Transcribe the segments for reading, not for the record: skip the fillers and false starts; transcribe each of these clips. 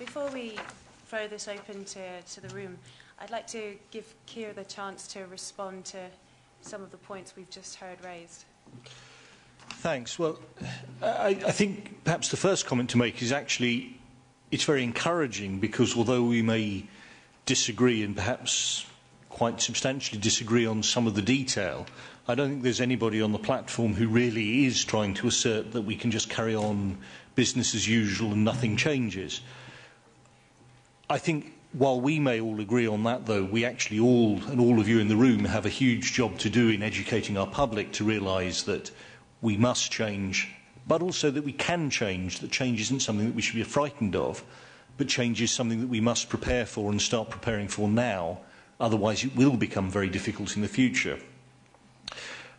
Before we throw this open to the room, I'd like to give Keir the chance to respond to some of the points we've just heard raised. Thanks. Well, I think perhaps the first comment to make is actually it's very encouraging because although we may disagree and perhaps quite substantially disagree on some of the detail, I don't think there's anybody on the platform who really is trying to assert that we can just carry on business as usual and nothing changes. I think while we may all agree on that, though, we actually all, and all of you in the room, have a huge job to do in educating our public to realise that we must change, but also that we can change, that change isn't something that we should be frightened of, but change is something that we must prepare for and start preparing for now, otherwise it will become very difficult in the future.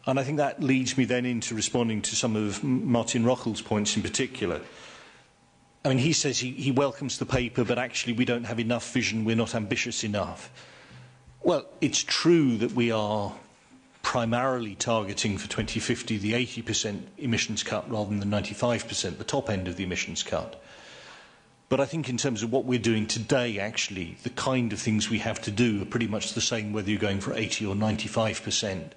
And I think that leads me then into responding to some of Martin Rochel's points in particular. I mean, he says he welcomes the paper, but actually we don't have enough vision, we're not ambitious enough. Well, it's true that we are primarily targeting for 2050 the 80% emissions cut rather than the 95%, the top end of the emissions cut. But I think in terms of what we're doing today, actually, the kind of things we have to do are pretty much the same whether you're going for 80 or 95%.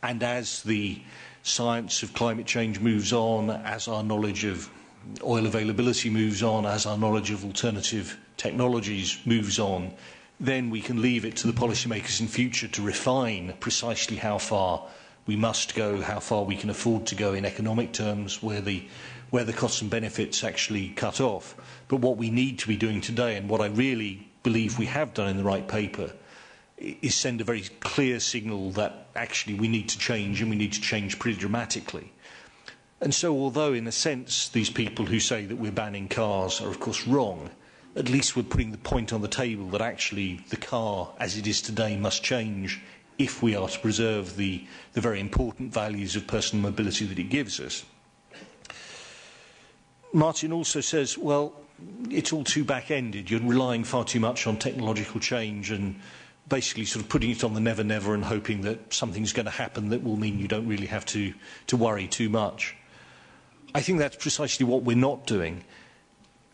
And as the science of climate change moves on, as our knowledge of oil availability moves on, as our knowledge of alternative technologies moves on, then we can leave it to the policymakers in future to refine precisely how far we must go, how far we can afford to go in economic terms, where the costs and benefits actually cut off. But what we need to be doing today, and what I really believe we have done in the right paper, is send a very clear signal that actually we need to change, and we need to change pretty dramatically. And so although in a sense these people who say that we're banning cars are of course wrong, at least we're putting the point on the table that actually the car as it is today must change if we are to preserve the very important values of personal mobility that it gives us. Martin also says, well, it's all too back-ended. You're relying far too much on technological change and basically sort of putting it on the never-never and hoping that something's going to happen that will mean you don't really have to worry too much. I think that's precisely what we're not doing.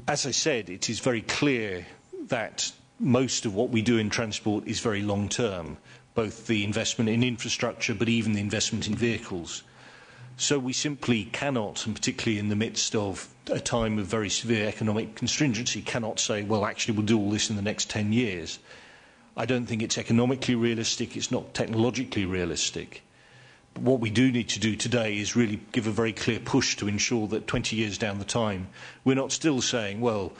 As I said, it is very clear that most of what we do in transport is very long-term, both the investment in infrastructure but even the investment in vehicles. So we simply cannot, and particularly in the midst of a time of very severe economic contingency, cannot say, well, actually we'll do all this in the next 10 years. I don't think it's economically realistic, it's not technologically realistic. But what we do need to do today is really give a very clear push to ensure that 20 years down the time, we're not still saying, well,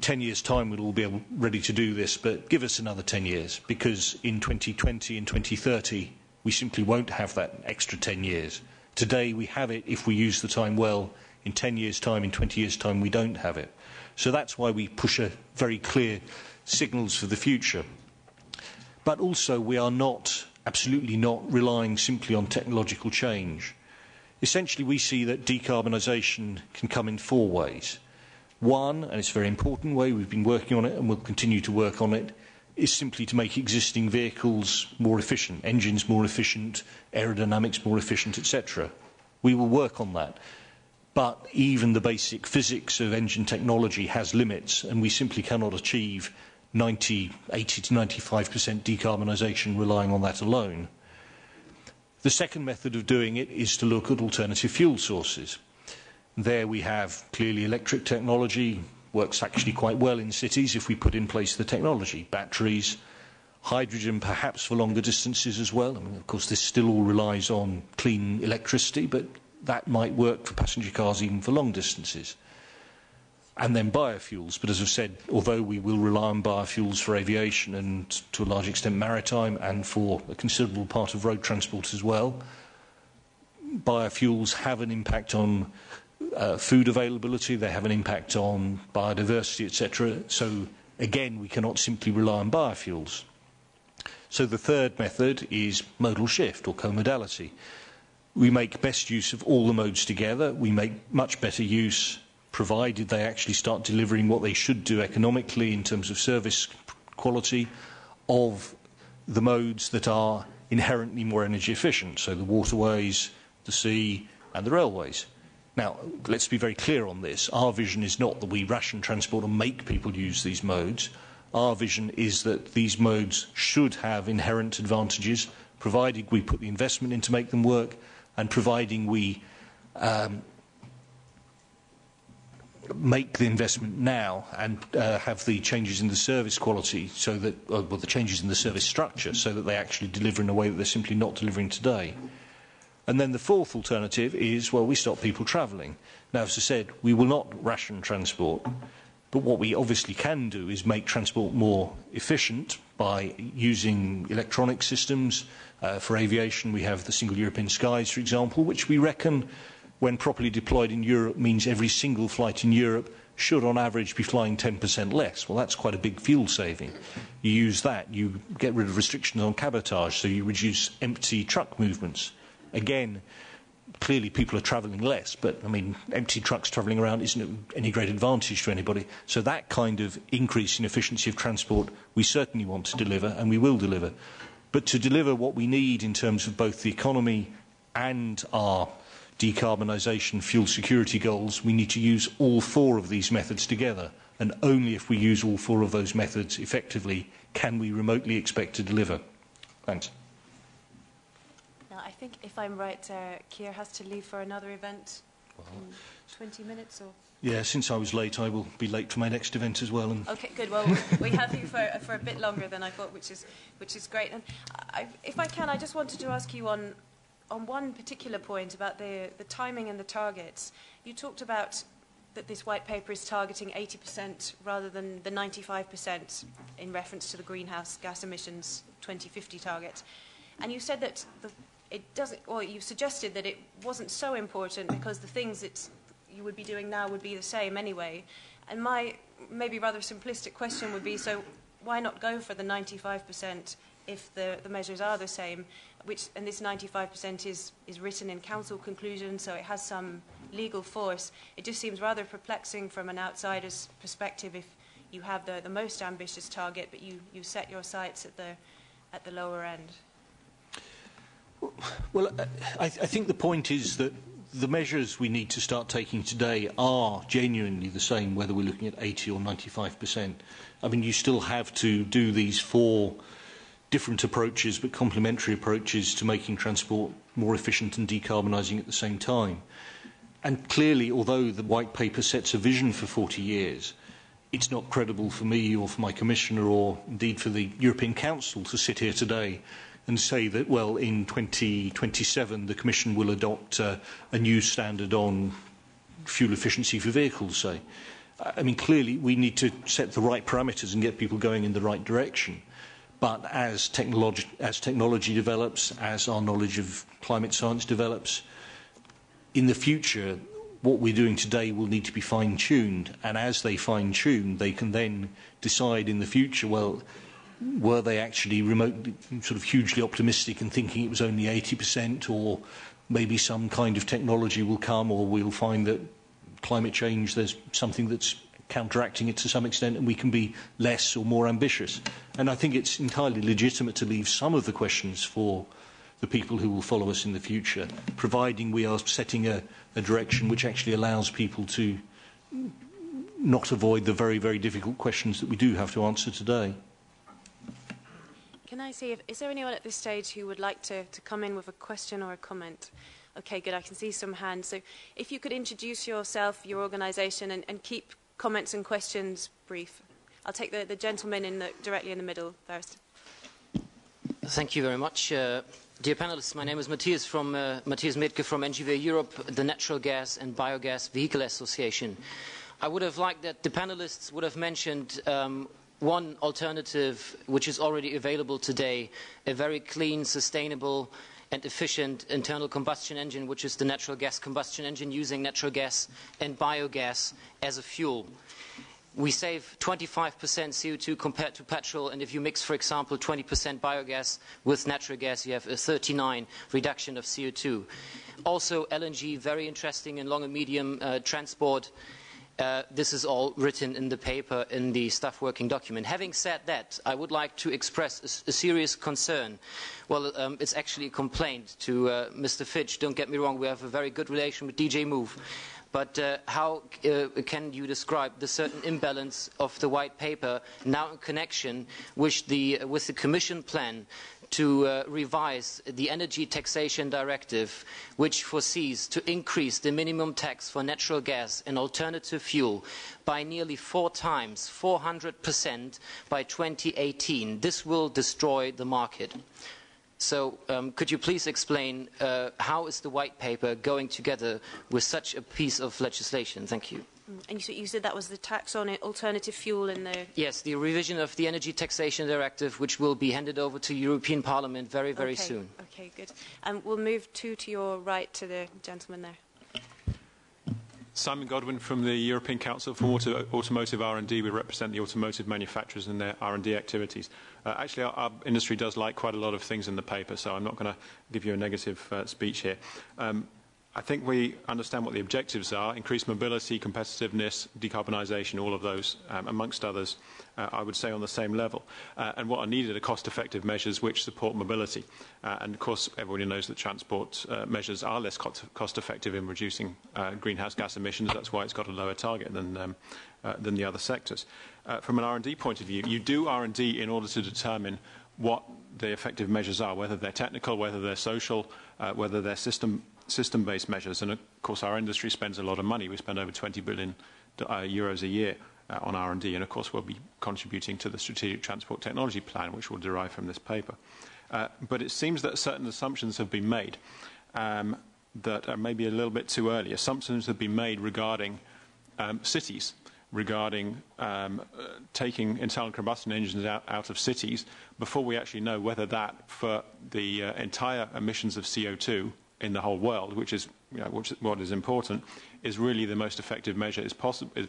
10 years' time we'll all be ready to do this, but give us another 10 years, because in 2020 and 2030, we simply won't have that extra 10 years. Today we have it if we use the time well. In 10 years' time, in 20 years' time, we don't have it. So that's why we push a very clear signals for the future. But also we are not, absolutely not, relying simply on technological change. Essentially we see that decarbonisation can come in four ways. One, and it's a very important way, we've been working on it and will continue to work on it, is simply to make existing vehicles more efficient, engines more efficient, aerodynamics more efficient, etc. We will work on that. But even the basic physics of engine technology has limits, and we simply cannot achieve 80 to 95% decarbonisation relying on that alone. The second method of doing it is to look at alternative fuel sources. There we have clearly electric technology, works actually quite well in cities if we put in place the technology. Batteries, hydrogen perhaps for longer distances as well. I mean, of course this still all relies on clean electricity, but that might work for passenger cars even for long distances. And then biofuels, but as I've said, although we will rely on biofuels for aviation and to a large extent maritime and for a considerable part of road transport as well, biofuels have an impact on food availability, they have an impact on biodiversity, etc. So again, we cannot simply rely on biofuels. So the third method is modal shift or co-modality. We make best use of all the modes together. We make much better use, provided they actually start delivering what they should do economically in terms of service quality, of the modes that are inherently more energy efficient, so the waterways, the sea and the railways. Now, let's be very clear on this. Our vision is not that we ration transport and make people use these modes. Our vision is that these modes should have inherent advantages, provided we put the investment in to make them work, and providing we make the investment now and have the changes in the service quality, so that, well, the changes in the service structure, so that they actually deliver in a way that they're simply not delivering today. And then the fourth alternative is, well, we stop people travelling. Now, as I said, we will not ration transport, but what we obviously can do is make transport more efficient by using electronic systems. For aviation, we have the Single European Skies, for example, which we reckon, when properly deployed in Europe, means every single flight in Europe should, on average, be flying 10% less. Well, that's quite a big fuel saving. You use that, you get rid of restrictions on cabotage, so you reduce empty truck movements. Again, clearly people are travelling less, but, I mean, empty trucks travelling around isn't any great advantage to anybody. So that kind of increase in efficiency of transport we certainly want to deliver, and we will deliver. But to deliver what we need in terms of both the economy and our decarbonisation, fuel security goals, we need to use all four of these methods together. And only if we use all four of those methods effectively can we remotely expect to deliver. Thanks. Now, I think, if I'm right, Keir has to leave for another event in 20 minutes, or? Yeah, since I was late, I will be late for my next event as well. And okay, good. Well, we have you for a bit longer than I thought, which is great. And if I can, I just wanted to ask you on one particular point about the timing and the targets. You talked about that this white paper is targeting 80% rather than the 95% in reference to the greenhouse gas emissions 2050 target. And you said that it doesn't, or you suggested that it wasn't so important because the things that you would be doing now would be the same anyway. And my maybe rather simplistic question would be, so why not go for the 95% if the measures are the same, and this 95% is written in council conclusions, so it has some legal force. It just seems rather perplexing from an outsider's perspective if you have the most ambitious target, but you set your sights at the lower end. Well, I think the point is that the measures we need to start taking today are genuinely the same, whether we're looking at 80 or 95%. I mean, you still have to do these four different approaches, but complementary approaches to making transport more efficient and decarbonising at the same time. And clearly, although the white paper sets a vision for 40 years, it's not credible for me or for my commissioner or indeed for the European Council to sit here today and say that, well, in 2027 the Commission will adopt a new standard on fuel efficiency for vehicles, say. I mean, clearly we need to set the right parameters and get people going in the right direction. But as technology develops, as our knowledge of climate science develops, in the future, what we're doing today will need to be fine-tuned. And as they fine-tune, they can then decide in the future, well, were they actually remotely, sort of hugely optimistic and thinking it was only 80%, or maybe some kind of technology will come, or we'll find that climate change, there's something that's counteracting it to some extent, and we can be less or more ambitious. And I think it's entirely legitimate to leave some of the questions for the people who will follow us in the future, providing we are setting a direction which actually allows people to not avoid the very, very difficult questions that we do have to answer today. Can I see, is there anyone at this stage who would like to come in with a question or a comment? Okay, good, I can see some hands. So if you could introduce yourself, your organisation, and keep comments and questions brief. I'll take the gentleman directly in the middle first. Thank you very much. Dear panelists, my name is Matthias Metke from NGV Europe, the Natural Gas and Biogas Vehicle Association. I would have liked that the panelists would have mentioned one alternative which is already available today, a very clean, sustainable and efficient internal combustion engine, which is the natural gas combustion engine using natural gas and biogas as a fuel. We save 25% CO2 compared to petrol, and if you mix, for example, 20% biogas with natural gas, you have a 39% reduction of CO2. Also, LNG, very interesting in long and medium transport. This is all written in the paper, in the staff working document. Having said that, I would like to express a serious concern. Well, it's actually a complaint to Mr. Fitch. Don't get me wrong, we have a very good relation with DJ Move. But how can you describe the certain imbalance of the white paper now in connection with the Commission plan to revise the Energy Taxation Directive, which foresees to increase the minimum tax for natural gas and alternative fuel by nearly 4 times, 400% by 2018. This will destroy the market. So could you please explain how is the white paper going together with such a piece of legislation? Thank you. And you said that was the tax on alternative fuel in the... Yes, the revision of the Energy Taxation Directive, which will be handed over to European Parliament very, very soon. Okay, good. We'll move to your right, to the gentleman there. Simon Godwin from the European Council for Automotive R&D. We represent the automotive manufacturers and their R&D activities. Actually, our industry does like quite a lot of things in the paper, so I'm not going to give you a negative speech here. I think we understand what the objectives are: increased mobility, competitiveness, decarbonisation, all of those, amongst others, I would say on the same level. And what are needed are cost-effective measures which support mobility. And of course, everybody knows that transport measures are less cost-effective in reducing greenhouse gas emissions. That's why it's got a lower target than the other sectors. From an R&D point of view, you do R&D in order to determine what the effective measures are, whether they're technical, whether they're social, whether they're system-based measures. And of course, our industry spends a lot of money. We spend over 20 billion euros a year on R&D, and of course we'll be contributing to the Strategic Transport Technology Plan, which will derive from this paper. But it seems that certain assumptions have been made that are maybe a little bit too early. Assumptions have been made regarding cities, regarding taking internal combustion engines out of cities before we actually know whether that, for the entire emissions of CO2 in the whole world, which is what is important, is really the most effective measure,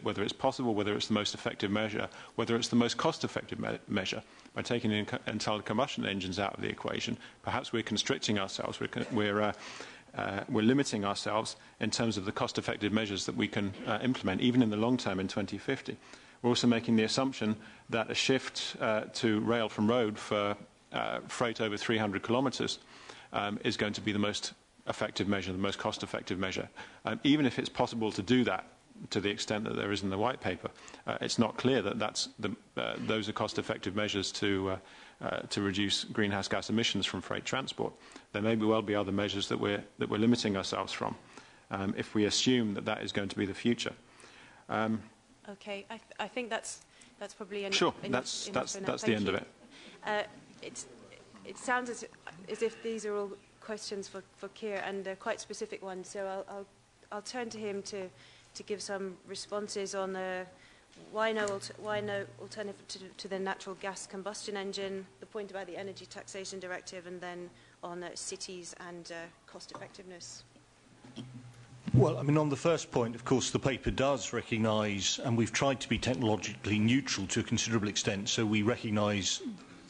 whether it's possible, whether it's the most effective measure, whether it's the most cost-effective measure. By taking internal combustion engines out of the equation, perhaps we're constricting ourselves, we're limiting ourselves in terms of the cost-effective measures that we can implement, even in the long term in 2050. We're also making the assumption that a shift to rail from road for freight over 300 kilometres is going to be the most effective measure, the most cost-effective measure. Even if it's possible to do that to the extent that there is in the white paper, it's not clear that those are cost-effective measures to reduce greenhouse gas emissions from freight transport. There may well be other measures that we're limiting ourselves from if we assume that is going to be the future. Okay, I think that's probably enough. Sure, that's the end of it. It sounds as if these are all questions for Keir, and they're quite specific ones. So I'll turn to him to give some responses on why no alternative to the natural gas combustion engine, the point about the Energy Taxation Directive, and then on cities and cost effectiveness. Well, I mean, on the first point, of course, the paper does recognise, and we've tried to be technologically neutral to a considerable extent, so we recognise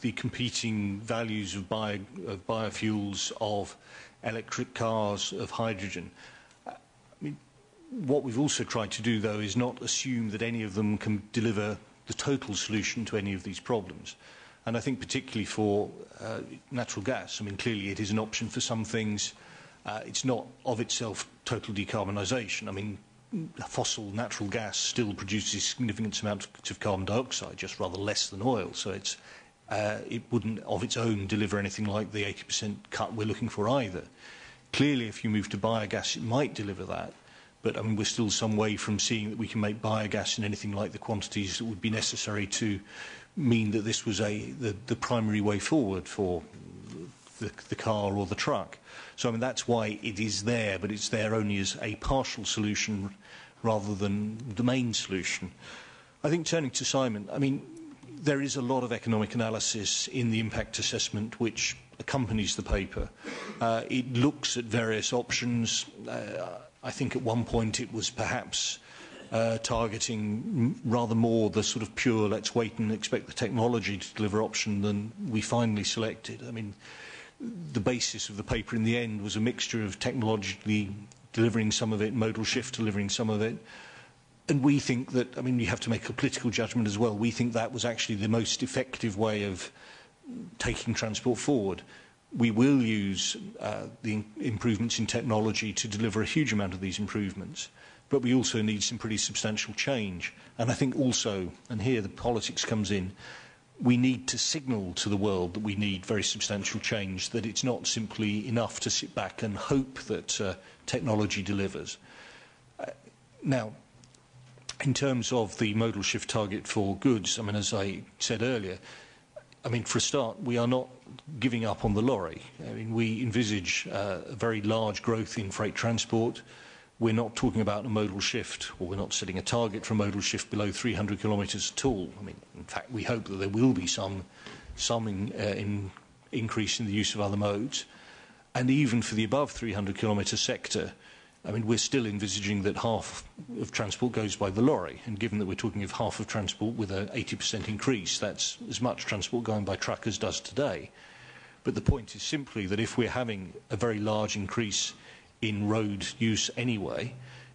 the competing values of biofuels, of electric cars, of hydrogen. I mean, what we've also tried to do, though, is not assume that any of them can deliver the total solution to any of these problems. And I think particularly for natural gas, I mean, clearly it is an option for some things. It's not of itself total decarbonisation. I mean, fossil natural gas still produces significant amounts of carbon dioxide, just rather less than oil. So it wouldn't of its own deliver anything like the 80% cut we're looking for either. Clearly, if you move to biogas, it might deliver that. But I mean, we're still some way from seeing that we can make biogas in anything like the quantities that would be necessary to mean that this was the primary way forward for the car or the truck. So I mean, that's why it is there, but it's there only as a partial solution rather than the main solution. I think, turning to Simon, I mean, there is a lot of economic analysis in the impact assessment which accompanies the paper. It looks at various options. I think at one point it was perhaps targeting rather more the sort of pure let's wait and expect the technology to deliver option than we finally selected. I mean, the basis of the paper in the end was a mixture of technologically delivering some of it, modal shift delivering some of it. And we think that, I mean, you have to make a political judgment as well. We think that was actually the most effective way of taking transport forward. We will use the improvements in technology to deliver a huge amount of these improvements, but we also need some pretty substantial change. And I think also, and here the politics comes in, we need to signal to the world that we need very substantial change, that it's not simply enough to sit back and hope that technology delivers. Now, in terms of the modal shift target for goods, I mean, as I said earlier, I mean, for a start, we are not giving up on the lorry. I mean, we envisage a very large growth in freight transport. We're not talking about a modal shift, or we're not setting a target for a modal shift below 300 kilometres at all. I mean, in fact, we hope that there will be some increase in the use of other modes. And even for the above 300 kilometre sector, I mean, we're still envisaging that half of transport goes by the lorry, and given that we're talking of half of transport with an 80% increase, that's as much transport going by truck as does today. But the point is simply that if we're having a very large increase in road use anyway,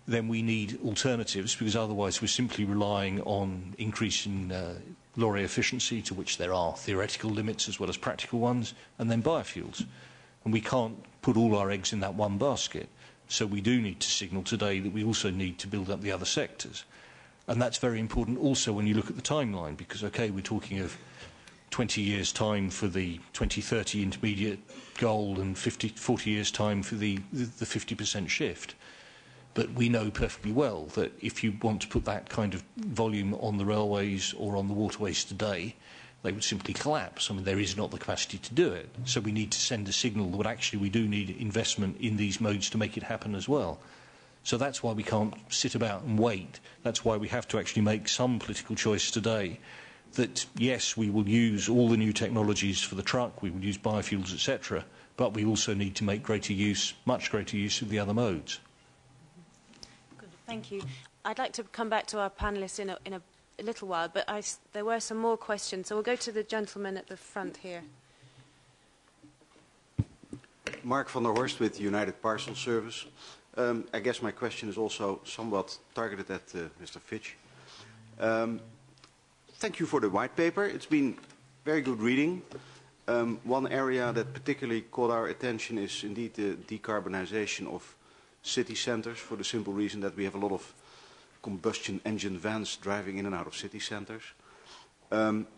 then we need alternatives, because otherwise we're simply relying on increase in lorry efficiency, to which there are theoretical limits as well as practical ones, and then biofuels. And we can't put all our eggs in that one basket. So we do need to signal today that we also need to build up the other sectors. And that's very important also when you look at the timeline, because, okay, we're talking of 20 years' time for the 2030 intermediate goal and 40 years' time for the 50% shift. But we know perfectly well that if you want to put that kind of volume on the railways or on the waterways today, they would simply collapse. I mean, there is not the capacity to do it. So we need to send a signal that actually we do need investment in these modes to make it happen as well. So that's why we can't sit about and wait. That's why we have to actually make some political choice today that, yes, we will use all the new technologies for the truck, we will use biofuels, etc., but we also need to make greater use, much greater use of the other modes. Good, thank you. I'd like to come back to our panellists in a little while, but there were some more questions, so we'll go to the gentleman at the front here. Mark van der Horst with United Parcel Service. I guess my question is also somewhat targeted at Mr. Fitch. Thank you for the white paper. It's been very good reading. One area that particularly caught our attention is indeed the decarbonization of city centers, for the simple reason that we have a lot of combustion engine vans driving in and out of city centers.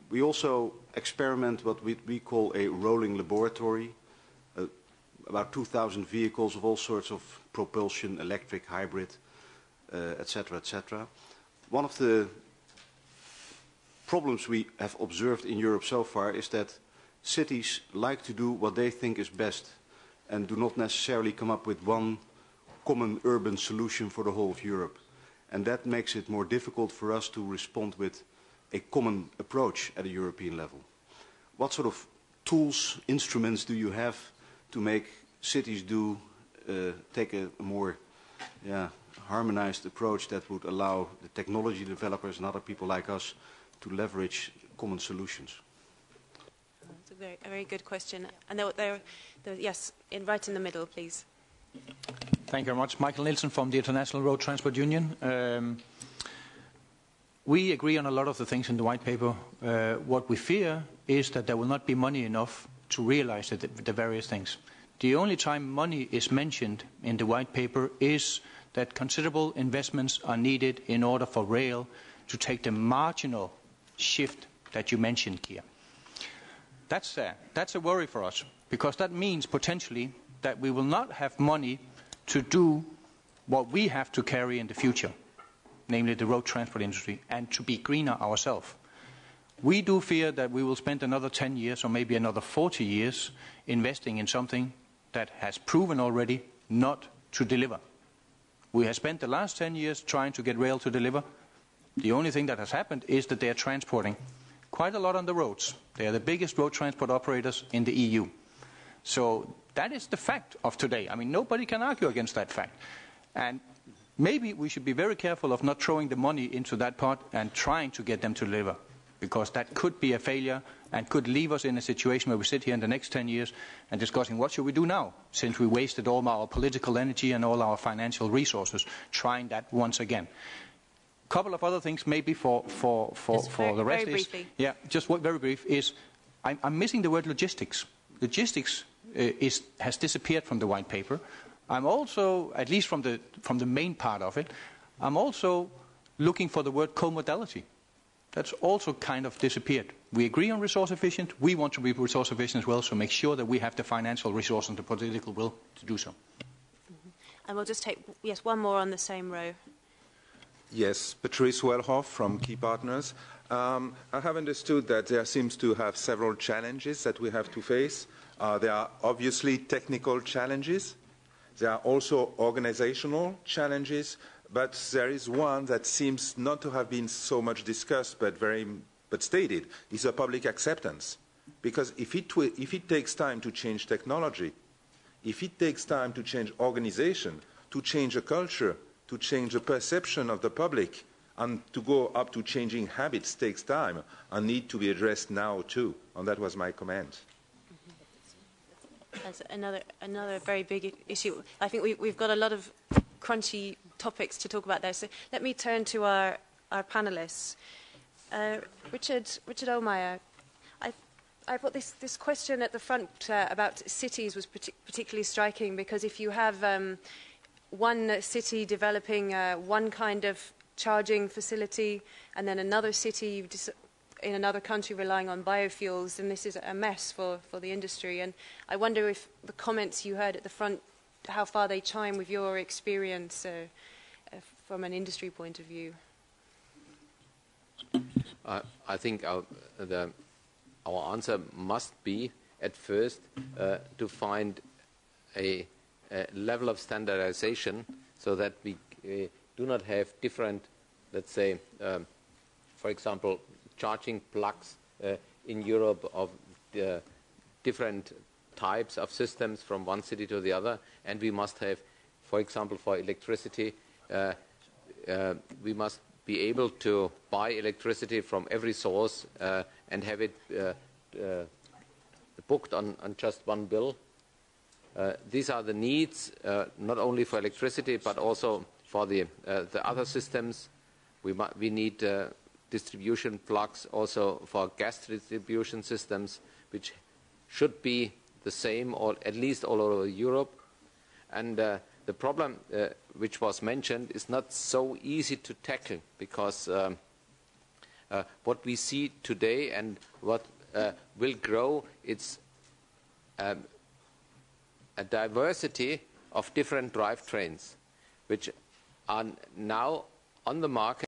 We also experiment what we call a rolling laboratory, about 2,000 vehicles of all sorts of propulsion, electric, hybrid, etc., etc. One of the problems we have observed in Europe so far is that cities like to do what they think is best and do not necessarily come up with one common urban solution for the whole of Europe. And that makes it more difficult for us to respond with a common approach at a European level. What sort of tools, instruments do you have to make cities take a more harmonized approach that would allow the technology developers and other people like us to leverage common solutions? That's a very good question. And yes, right in the middle, please. Thank you very much. Michael Nielsen from the International Road Transport Union. We agree on a lot of the things in the white paper. What we fear is that there will not be money enough to realize the various things. The only time money is mentioned in the white paper is that considerable investments are needed in order for rail to take the marginal shift that you mentioned here. That's a worry for us, because that means potentially that we will not have money to do what we have to carry in the future, namely the road transport industry, and to be greener ourselves. We do fear that we will spend another 10 years or maybe another 40 years investing in something that has proven already not to deliver. We have spent the last 10 years trying to get rail to deliver. The only thing that has happened is that they are transporting quite a lot on the roads. They are the biggest road transport operators in the EU. So that is the fact of today. I mean, nobody can argue against that fact. And maybe we should be very careful of not throwing the money into that pot and trying to get them to deliver, because that could be a failure and could leave us in a situation where we sit here in the next 10 years and discussing what should we do now, since we wasted all our political energy and all our financial resources trying that once again. couple of other things maybe for the rest. Very briefly. Yeah, just very brief is I'm missing the word logistics. Logistics has disappeared from the white paper. I'm also, at least from the main part of it, I'm also looking for the word co-modality. That's also kind of disappeared. We agree on resource efficient. We want to be resource efficient as well, so make sure that we have the financial resource and the political will to do so. And we'll just take, yes, one more on the same row. Yes, Patrice Wellhoff from Key Partners. I have understood that there seems to have several challenges that we have to face. There are obviously technical challenges. There are also organizational challenges, but there is one that seems not to have been so much discussed but stated, is a public acceptance. Because if it takes time to change technology, if it takes time to change organization, to change a culture, to change the perception of the public, and to go up to changing habits takes time and need to be addressed now too. And that was my comment. That's another very big issue. I think we've got a lot of crunchy topics to talk about there. So let me turn to our panelists. Richard Ohlmeyer, I thought this question at the front about cities was particularly striking, because if you have one city developing one kind of charging facility and then another city in another country relying on biofuels, then this is a mess for the industry. And I wonder if the comments you heard at the front, how far they chime with your experience from an industry point of view. I think our answer must be, at first, to find a level of standardization so that we do not have different, let's say, for example, charging plugs in Europe of different types of systems from one city to the other. And we must have, for example, for electricity, we must be able to buy electricity from every source and have it booked on just one bill. These are the needs, not only for electricity, but also for the other systems. We need distribution plugs also for gas distribution systems, which should be the same, or at least all over Europe. And the problem which was mentioned is not so easy to tackle, because what we see today and what will grow, it's a diversity of different drivetrains which are now on the market.